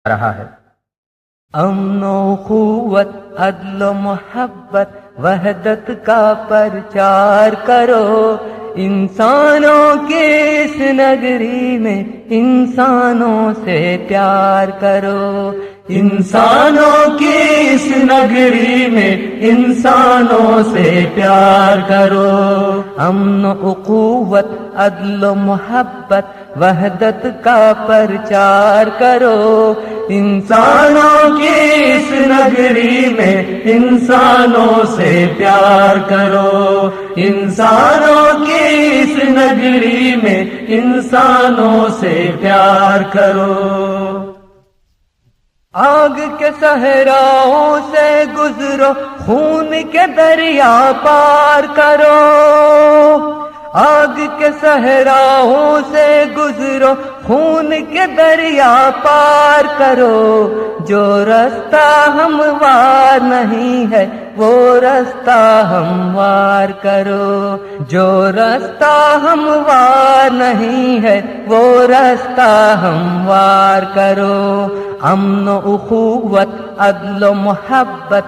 رہا ہے۔ امن و اخوت، عدل و محبت، وحدت کا پرچار کرو، انسانوں کے اس نگری میں انسانوں سے پیار کرو، انسانوں کی اس نگری میں انسانوں سے پیار کرو۔ امن و اخوت، عدل و محبت، وحدت کا پرچار کرو، انسانوں کی اس نگری میں انسانوں سے پیار کرو، انسانوں کی اس نگری میں انسانوں سے پیار کرو۔ آگ کے صحراؤں سے گزرو، خون کے دریا پار کرو، آگ کے صحراؤں سے گزرو، خون کے دریا پار کرو، جو رستہ ہموار نہیں ہے وہ رستہ ہموار کرو، جو رستہ ہموار نہیں ہے وہ رستہ ہموار کرو۔ امن و اخوت، عدل و محبت،